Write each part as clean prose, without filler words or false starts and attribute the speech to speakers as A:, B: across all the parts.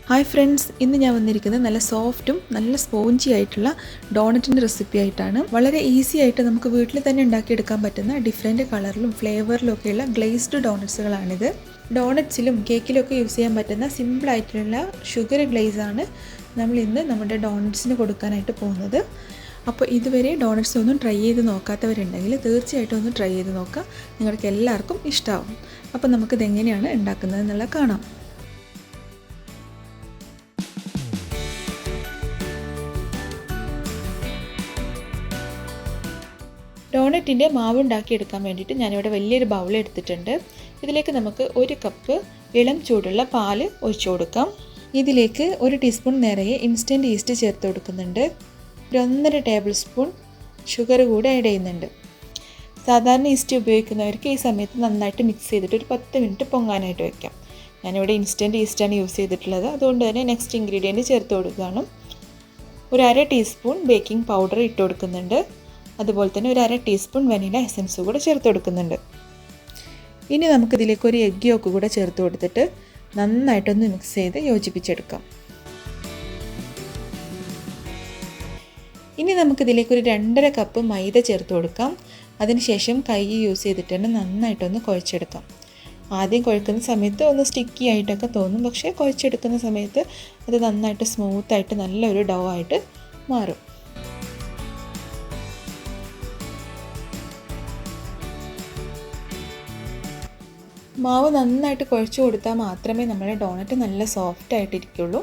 A: Hi friends, ഇന്ന് ഞാൻ വന്നിരിക്കുന്നത് നല്ല സോഫ്റ്റും നല്ല സ്പോഞ്ചി ആയിട്ടുള്ള ഡോണറ്റിൻ്റെ റെസിപ്പി ആയിട്ടാണ്. വളരെ ഈസി ആയിട്ട് നമുക്ക് വീട്ടിൽ തന്നെ ഉണ്ടാക്കിയെടുക്കാൻ പറ്റുന്ന ഡിഫറെൻറ്റ് കളറിലും ഫ്ലേവറിലും ഒക്കെയുള്ള ഗ്ലേസ്ഡ് ഡോണറ്റ്സുകളാണിത്. ഡോണറ്റ്സിലും കേക്കിലൊക്കെ യൂസ് ചെയ്യാൻ പറ്റുന്ന സിമ്പിളായിട്ടുള്ള ഷുഗർ ഗ്ലേസാണ് നമ്മൾ ഇന്ന് നമ്മുടെ ഡോണറ്റ്സിന് കൊടുക്കാനായിട്ട് പോകുന്നത്. അപ്പോൾ ഇതുവരെ ഡോണറ്റ്സ് ഒന്നും ട്രൈ ചെയ്ത് നോക്കാത്തവരുണ്ടെങ്കിൽ തീർച്ചയായിട്ടും ഒന്ന് ട്രൈ ചെയ്ത് നോക്കാം. നിങ്ങൾക്ക് എല്ലാവർക്കും ഇഷ്ടമാവും. അപ്പോൾ നമുക്കിതെങ്ങനെയാണ് ഉണ്ടാക്കുന്നത് എന്നുള്ള കാണാം. ഡോണറ്റിൻ്റെ മാവ് ഉണ്ടാക്കിയെടുക്കാൻ വേണ്ടിയിട്ട് ഞാനിവിടെ വലിയൊരു ബൗൾ എടുത്തിട്ടുണ്ട്. ഇതിലേക്ക് നമുക്ക് 1 കപ്പ് ഇളം ചൂടുള്ള പാല് ഒഴിച്ചു കൊടുക്കാം. ഇതിലേക്ക് 1 ടീസ്പൂൺ നിറയെ ഇൻസ്റ്റൻറ്റ് ഈസ്റ്റ് ചേർത്ത് കൊടുക്കുന്നുണ്ട്. 1.5 ടേബിൾ സ്പൂൺ ഷുഗർ കൂടെ ആഡ് ചെയ്യുന്നുണ്ട്. സാധാരണ ഈസ്റ്റ് ഉപയോഗിക്കുന്നവർക്ക് ഈ സമയത്ത് നന്നായിട്ട് മിക്സ് ചെയ്തിട്ട് ഒരു 10 മിനിറ്റ് പൊങ്ങാനായിട്ട് വയ്ക്കാം. ഞാനിവിടെ ഇൻസ്റ്റൻറ്റ് ഈസ്റ്റാണ് യൂസ് ചെയ്തിട്ടുള്ളത്. അതുകൊണ്ട് തന്നെ നെക്സ്റ്റ് ഇൻഗ്രീഡിയൻറ്റ് ചേർത്ത് കൊടുക്കുകയാണ്. 1/2 ടീസ്പൂൺ ബേക്കിംഗ് പൗഡർ ഇട്ട് കൊടുക്കുന്നുണ്ട്. അതുപോലെ തന്നെ 1/2 ടീസ്പൂൺ വനില എസൻസ് കൂടെ ചേർത്ത് കൊടുക്കുന്നുണ്ട്. ഇനി നമുക്കിതിലേക്ക് ഒരു എഗ് യോക്ക് കൂടെ ചേർത്ത് കൊടുത്തിട്ട് നന്നായിട്ടൊന്ന് മിക്സ് ചെയ്ത് യോജിപ്പിച്ചെടുക്കാം. ഇനി നമുക്കിതിലേക്ക് ഒരു 2.5 കപ്പ് മൈദ ചേർത്ത് കൊടുക്കാം. അതിനുശേഷം കൈ യൂസ് ചെയ്തിട്ട് തന്നെ നന്നായിട്ടൊന്ന് കുഴച്ചെടുക്കാം. ആദ്യം കുഴക്കുന്ന സമയത്ത് ഒന്ന് സ്റ്റിക്കി ആയിട്ടൊക്കെ തോന്നും, പക്ഷേ കുഴച്ചെടുക്കുന്ന സമയത്ത് അത് നന്നായിട്ട് സ്മൂത്തായിട്ട് നല്ലൊരു ഡോ ആയിട്ട് മാറും. മാവ് നന്നായിട്ട് കുഴച്ച് കൊടുത്താൽ മാത്രമേ നമ്മുടെ ഡോണറ്റ് നല്ല സോഫ്റ്റ് ആയിട്ടിരിക്കുള്ളൂ.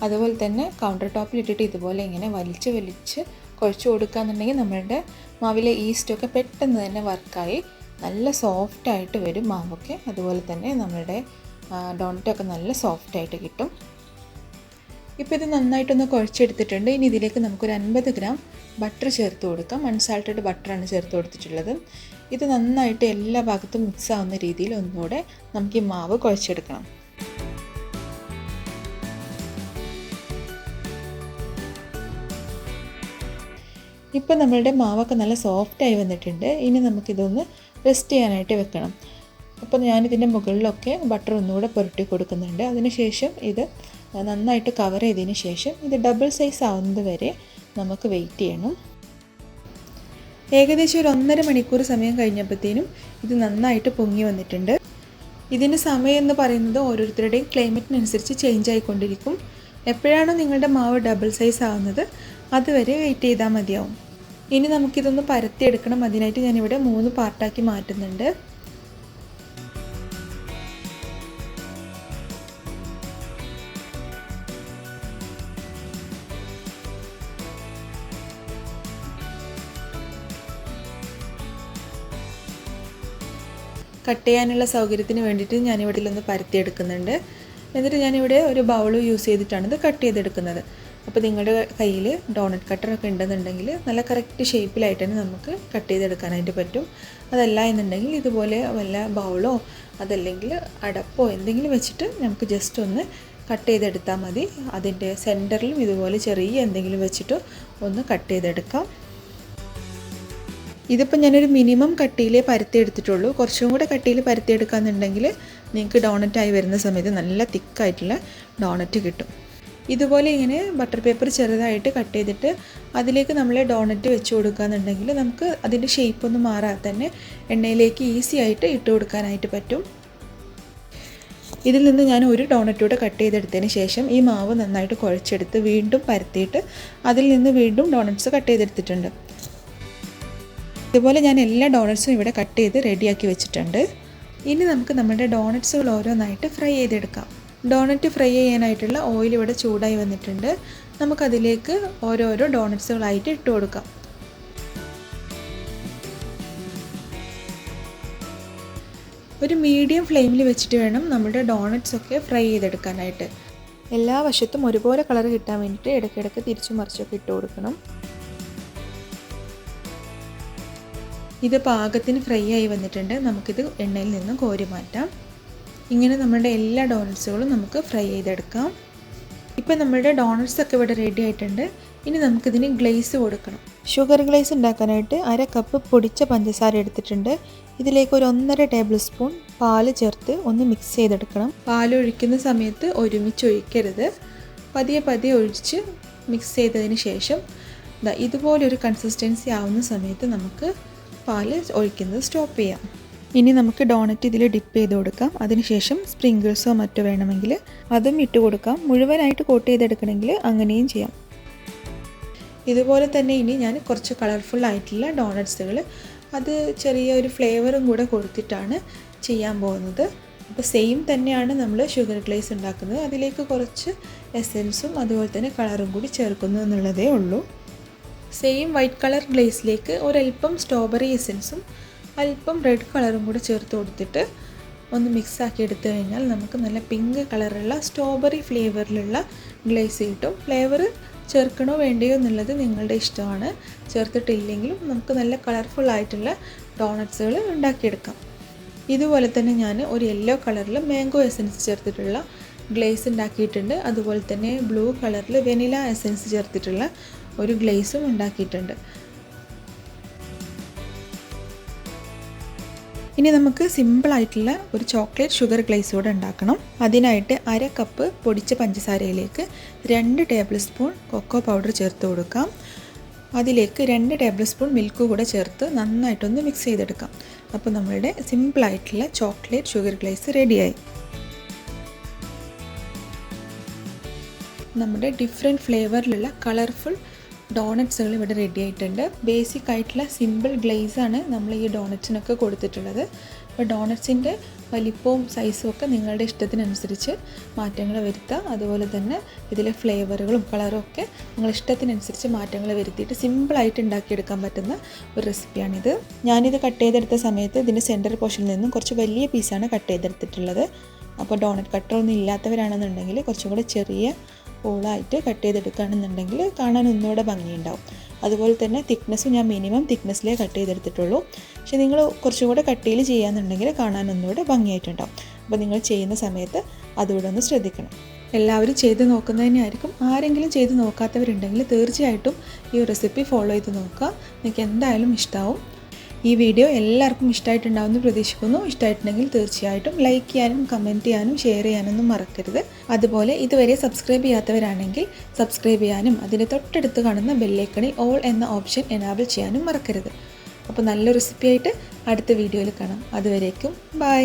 A: അതുപോലെ തന്നെ കൗണ്ടർ ടോപ്പിൽ ഇട്ടിട്ട് ഇതുപോലെ ഇങ്ങനെ വലിച്ച് കുഴച്ച് കൊടുക്കുകയെന്നുണ്ടെങ്കിൽ നമ്മളുടെ മാവിലെ ഈസ്റ്റൊക്കെ പെട്ടെന്ന് തന്നെ വർക്കായി നല്ല സോഫ്റ്റായിട്ട് വരും മാവൊക്കെ. അതുപോലെ തന്നെ നമ്മളുടെ ഡോണറ്റൊക്കെ നല്ല സോഫ്റ്റായിട്ട് കിട്ടും. ഇപ്പോൾ ഇത് നന്നായിട്ടൊന്ന് കുഴച്ചെടുത്തിട്ടുണ്ട്. ഇനി ഇതിലേക്ക് നമുക്കൊരു 50 ഗ്രാം ബട്ടർ ചേർത്ത് കൊടുക്കാം. അൺസാൾട്ടഡ് ബട്ടറാണ് ചേർത്ത് കൊടുത്തിട്ടുള്ളത്. ഇത് നന്നായിട്ട് എല്ലാ ഭാഗത്തും മിക്സ് ആവുന്ന രീതിയിൽ ഒന്നുകൂടെ നമുക്ക് ഈ മാവ് കുഴച്ചെടുക്കണം. ഇപ്പോൾ നമ്മളുടെ മാവൊക്കെ നല്ല സോഫ്റ്റായി വന്നിട്ടുണ്ട്. ഇനി നമുക്കിതൊന്ന് റെസ്റ്റ് ചെയ്യാനായിട്ട് വെക്കണം. അപ്പോൾ ഞാനിതിൻ്റെ മുകളിലൊക്കെ ബട്ടർ ഒന്നുകൂടെ പുരട്ടി കൊടുക്കുന്നുണ്ട്. അതിനുശേഷം ഇത് നന്നായിട്ട് കവർ ചെയ്തതിന് ശേഷം ഇത് ഡബിൾ സൈസ് ആവുന്നത് വരെ നമുക്ക് വെയിറ്റ് ചെയ്യണം. ഏകദേശം ഒരു 1.5 മണിക്കൂർ സമയം കഴിഞ്ഞപ്പോഴത്തേനും ഇത് നന്നായിട്ട് പൊങ്ങി വന്നിട്ടുണ്ട്. ഇതിന് സമയം എന്ന് പറയുന്നത് ഓരോരുത്തരുടെയും ക്ലൈമറ്റിനനുസരിച്ച് ചേഞ്ച് ആയിക്കൊണ്ടിരിക്കും. എപ്പോഴാണോ നിങ്ങളുടെ മാവ് ഡബിൾ സൈസ് ആവുന്നത് അതുവരെ വെയിറ്റ് ചെയ്താൽ മതിയാവും. ഇനി നമുക്കിതൊന്ന് പരത്തിയെടുക്കണം. അതിനായിട്ട് ഞാനിവിടെ 3 പാർട്ടാക്കി മാറ്റുന്നുണ്ട്. കട്ട് ചെയ്യാനുള്ള സൗകര്യത്തിന് വേണ്ടിയിട്ട് ഞാനിവിടെ ഒന്ന് പരത്തിയെടുക്കുന്നുണ്ട്. എന്നിട്ട് ഞാനിവിടെ ഒരു ബൗൾ യൂസ് ചെയ്തിട്ടാണ് ഇത് കട്ട് ചെയ്തെടുക്കുന്നത്. അപ്പോൾ നിങ്ങളുടെ കയ്യിൽ ഡോണറ്റ് കട്ടറൊക്കെ ഉണ്ടെന്നുണ്ടെങ്കിൽ നല്ല കറക്റ്റ് ഷേപ്പിലായിട്ട് തന്നെ നമുക്ക് കട്ട് ചെയ്തെടുക്കാനായിട്ട് പറ്റും. അതല്ല എന്നുണ്ടെങ്കിൽ ഇതുപോലെ വല്ല ബൗളോ അതല്ലെങ്കിൽ അടപ്പോ എന്തെങ്കിലും വെച്ചിട്ട് നമുക്ക് ജസ്റ്റ് ഒന്ന് കട്ട് ചെയ്തെടുത്താൽ മതി. അതിൻ്റെ സെൻറ്ററിലും ഇതുപോലെ ചെറിയ എന്തെങ്കിലും വെച്ചിട്ട് ഒന്ന് കട്ട് ചെയ്തെടുക്കാം. ഇതിപ്പോൾ ഞാനൊരു മിനിമം കട്ടിയിലേ പരത്തിയെടുത്തിട്ടുള്ളൂ. കുറച്ചും കൂടെ കട്ടിയിൽ പരത്തിയെടുക്കാമെന്നുണ്ടെങ്കിൽ നിങ്ങൾക്ക് ഡോണറ്റായി വരുന്ന സമയത്ത് നല്ല തിക്കായിട്ടുള്ള ഡോണറ്റ് കിട്ടും. ഇതുപോലെ ഇങ്ങനെ ബട്ടർ പേപ്പർ ചെറുതായിട്ട് കട്ട് ചെയ്തിട്ട് അതിലേക്ക് നമ്മൾ ഡോണറ്റ് വെച്ച് കൊടുക്കുകയെന്നുണ്ടെങ്കിൽ നമുക്ക് അതിൻ്റെ ഷേപ്പൊന്നും മാറാതെ തന്നെ എണ്ണയിലേക്ക് ഈസി ആയിട്ട് ഇട്ട് കൊടുക്കാനായിട്ട് പറ്റും. ഇതിൽ നിന്ന് ഞാൻ ഒരു ഡോണറ്റൂടെ കട്ട് ചെയ്തെടുത്തതിന് ശേഷം ഈ മാവ് നന്നായിട്ട് കുഴച്ചെടുത്ത് വീണ്ടും പരത്തിയിട്ട് അതിൽ നിന്ന് വീണ്ടും ഡോണറ്റ്സ് കട്ട് ചെയ്തെടുത്തിട്ടുണ്ട്. ഇതുപോലെ ഞാൻ എല്ലാ ഡോണറ്റ്സും ഇവിടെ കട്ട് ചെയ്ത് റെഡിയാക്കി വെച്ചിട്ടുണ്ട്. ഇനി നമുക്ക് നമ്മുടെ ഡോണറ്റ്സുകൾ ഓരോന്നായിട്ട് ഫ്രൈ ചെയ്തെടുക്കാം. ഡോണറ്റ് ഫ്രൈ ചെയ്യാനായിട്ടുള്ള ഓയിൽ ഇവിടെ ചൂടായി വന്നിട്ടുണ്ട്. നമുക്കതിലേക്ക് ഓരോരോ ഡോണറ്റ്സുകളായിട്ട് ഇട്ട് കൊടുക്കാം. ഒരു മീഡിയം ഫ്ലെയിമിൽ വെച്ചിട്ട് വേണം നമ്മുടെ ഡോണറ്റ്സൊക്കെ ഫ്രൈ ചെയ്തെടുക്കാനായിട്ട്. എല്ലാ വശത്തും ഒരുപോലെ കളർ കിട്ടാൻ വേണ്ടിയിട്ട് ഇടയ്ക്കിടയ്ക്ക് തിരിച്ചും മറിച്ചൊക്കെ ഇട്ട് കൊടുക്കണം. ഇത് പാകത്തിന് ഫ്രൈ ആയി വന്നിട്ടുണ്ട്. നമുക്കിത് എണ്ണയിൽ നിന്ന് കോരി മാറ്റാം. ഇങ്ങനെ നമ്മുടെ എല്ലാ ഡോണറ്റ്സുകളും നമുക്ക് ഫ്രൈ ചെയ്തെടുക്കാം. ഇപ്പോൾ നമ്മുടെ ഡോണറ്റ്സൊക്കെ ഇവിടെ റെഡി ആയിട്ടുണ്ട്. ഇനി നമുക്കിതിന് ഗ്ലേസ് കൊടുക്കണം. ഷുഗർ ഗ്ലേസ് ഉണ്ടാക്കാനായിട്ട് 1/2 കപ്പ് പൊടിച്ച പഞ്ചസാര എടുത്തിട്ടുണ്ട്. ഇതിലേക്ക് ഒരു 1.5 ടേബിൾ സ്പൂൺ പാല് ചേർത്ത് ഒന്ന് മിക്സ് ചെയ്തെടുക്കണം. പാൽ ഒഴിക്കുന്ന സമയത്ത് ഒരുമിച്ച് ഒഴിക്കരുത്. പതിയെ പതിയെ ഒഴിച്ച് മിക്സ് ചെയ്തതിന് ശേഷം ഇതുപോലൊരു കൺസിസ്റ്റൻസി ആവുന്ന സമയത്ത് നമുക്ക് പാൽ ഒഴിക്കുന്നത് സ്റ്റോപ്പ് ചെയ്യാം. ഇനി നമുക്ക് ഡോണറ്റ് ഇതിൽ ഡിപ്പ് ചെയ്ത് കൊടുക്കാം. അതിനുശേഷം സ്പ്രിങ്കിൾസോ മറ്റോ വേണമെങ്കിൽ അതും ഇട്ട് കൊടുക്കാം. മുഴുവനായിട്ട് കോട്ട് ചെയ്തെടുക്കണമെങ്കിൽ അങ്ങനെയും ചെയ്യാം. ഇതുപോലെ തന്നെ ഇനി ഞാൻ കുറച്ച് കളർഫുൾ ആയിട്ടുള്ള ഡോണറ്റ്സുകൾ അത് ചെറിയൊരു ഫ്ലേവറും കൂടെ കൊടുത്തിട്ടാണ് ചെയ്യാൻ പോകുന്നത്. അപ്പോൾ സെയിം തന്നെയാണ് നമ്മൾ ഷുഗർ ഗ്ലേസ് ഉണ്ടാക്കുന്നത്. അതിലേക്ക് കുറച്ച് എസൻസും അതുപോലെ തന്നെ കളറും കൂടി ചേർക്കുന്നു എന്നുള്ളതേ ഉള്ളൂ. സെയിം വൈറ്റ് കളർ ഗ്ലേസിലേക്ക് ഒരല്പം സ്ട്രോബെറി എസൻസും അല്പം റെഡ് കളറും കൂടി ചേർത്ത് കൊടുത്തിട്ട് ഒന്ന് മിക്സാക്കി എടുത്തു കഴിഞ്ഞാൽ നമുക്ക് നല്ല പിങ്ക് കളറുള്ള സ്ട്രോബെറി ഫ്ലേവറിലുള്ള ഗ്ലേസ് കിട്ടും. ഫ്ലേവർ ചേർക്കണോ വേണ്ടയോ എന്നുള്ളത് നിങ്ങളുടെ ഇഷ്ടമാണ്. ചേർത്തിട്ടില്ലെങ്കിലും നമുക്ക് നല്ല കളർഫുൾ ആയിട്ടുള്ള ഡോണറ്റ്സുകൾ ഉണ്ടാക്കിയെടുക്കാം. ഇതുപോലെ തന്നെ ഞാൻ ഒരു യെല്ലോ കളറിൽ മാംഗോ എസൻസ് ചേർത്തിട്ടുള്ള ഗ്ലേസ് ഉണ്ടാക്കിയിട്ടുണ്ട്. അതുപോലെ തന്നെ ബ്ലൂ കളറിൽ വെനില എസൻസ് ചേർത്തിട്ടുള്ള ഒരു ഗ്ലേസും ഉണ്ടാക്കിയിട്ടുണ്ട്. ഇനി നമുക്ക് സിമ്പിളായിട്ടുള്ള ഒരു ചോക്ലേറ്റ് ഷുഗർ ഗ്ലേസ് കൂടെ ഉണ്ടാക്കണം. അതിനായിട്ട് 1/2 കപ്പ് പൊടിച്ച പഞ്ചസാരയിലേക്ക് 2 ടേബിൾ സ്പൂൺ കൊക്കോ പൗഡർ ചേർത്ത് കൊടുക്കാം. അതിലേക്ക് 2 ടേബിൾ സ്പൂൺ മിൽക്ക് കൂടെ ചേർത്ത് നന്നായിട്ടൊന്ന് മിക്സ് ചെയ്തെടുക്കാം. അപ്പോൾ നമ്മളുടെ സിമ്പിളായിട്ടുള്ള ചോക്ലേറ്റ് ഷുഗർ ഗ്ലേസ് റെഡിയായി. നമ്മുടെ ഡിഫറെൻറ്റ് ഫ്ലേവറിലുള്ള കളർഫുൾ ഡോണറ്റ്സുകൾ ഇവിടെ റെഡി ആയിട്ടുണ്ട്. ബേസിക് ആയിട്ടുള്ള സിമ്പിൾ ഗ്ലേസാണ് നമ്മൾ ഈ ഡോണറ്റ്സിനൊക്കെ കൊടുത്തിട്ടുള്ളത്. അപ്പോൾ ഡോണറ്റ്സിൻ്റെ വലിപ്പവും സൈസും ഒക്കെ നിങ്ങളുടെ ഇഷ്ടത്തിനനുസരിച്ച് മാറ്റങ്ങൾ വരുത്തുക. അതുപോലെ തന്നെ ഇതിലെ ഫ്ലേവറുകളും കളറും ഒക്കെ നിങ്ങളുടെ ഇഷ്ടത്തിനനുസരിച്ച് മാറ്റങ്ങൾ വരുത്തിയിട്ട് സിമ്പിളായിട്ട് ഉണ്ടാക്കിയെടുക്കാൻ പറ്റുന്ന ഒരു റെസിപ്പിയാണിത്. ഞാനിത് കട്ട് ചെയ്തെടുത്ത സമയത്ത് ഇതിൻ്റെ സെൻറ്റർ പോർഷനിൽ നിന്നും കുറച്ച് വലിയ പീസാണ് കട്ട് ചെയ്തെടുത്തിട്ടുള്ളത്. അപ്പോൾ ഡോണറ്റ് കട്ടറൊന്നും ഇല്ലാത്തവരാണെന്നുണ്ടെങ്കിൽ കുറച്ചും കൂടെ ചെറിയ ഹോളായിട്ട് കട്ട് ചെയ്തെടുക്കുകയാണെന്നുണ്ടെങ്കിൽ കാണാൻ ഒന്നുകൂടെ ഭംഗിയുണ്ടാവും. അതുപോലെ തന്നെ തിക്നെസ്സും ഞാൻ മിനിമം തിക്നെസ്സിലേ കട്ട് ചെയ്തെടുത്തിട്ടുള്ളൂ. പക്ഷേ നിങ്ങൾ കുറച്ചും കൂടെ കട്ടിയിൽ ചെയ്യാമെന്നുണ്ടെങ്കിൽ കാണാൻ ഒന്നുകൂടെ ഭംഗിയായിട്ടുണ്ടാവും. അപ്പോൾ നിങ്ങൾ ചെയ്യുന്ന സമയത്ത് അതുകൂടെ ഒന്ന് ശ്രദ്ധിക്കണം. എല്ലാവരും ചെയ്ത് നോക്കുന്നതിനായിരിക്കും. ആരെങ്കിലും ചെയ്ത് നോക്കാത്തവരുണ്ടെങ്കിൽ തീർച്ചയായിട്ടും ഈ റെസിപ്പി ഫോളോ ചെയ്ത് നോക്കുക. നിങ്ങൾക്ക് എന്തായാലും ഇഷ്ടമാവും. ഈ വീഡിയോ എല്ലാവർക്കും ഇഷ്ടമായിട്ടുണ്ടാവുമെന്ന് പ്രതീക്ഷിക്കുന്നു. ഇഷ്ടമായിട്ടുണ്ടെങ്കിൽ തീർച്ചയായിട്ടും ലൈക്ക് ചെയ്യാനും കമൻറ്റ് ചെയ്യാനും ഷെയർ ചെയ്യാനൊന്നും മറക്കരുത്. അതുപോലെ ഇതുവരെ സബ്സ്ക്രൈബ് ചെയ്യാത്തവരാണെങ്കിൽ സബ്സ്ക്രൈബ് ചെയ്യാനും അതിൻ്റെ തൊട്ടടുത്ത് കാണുന്ന ബെല്ലൈക്കണിൽ ഓൾ എന്ന ഓപ്ഷൻ എനാബിൾ ചെയ്യാനും മറക്കരുത്. അപ്പോൾ നല്ല റെസിപ്പിയായിട്ട് അടുത്ത വീഡിയോയിൽ കാണാം. അതുവരേക്കും ബൈ.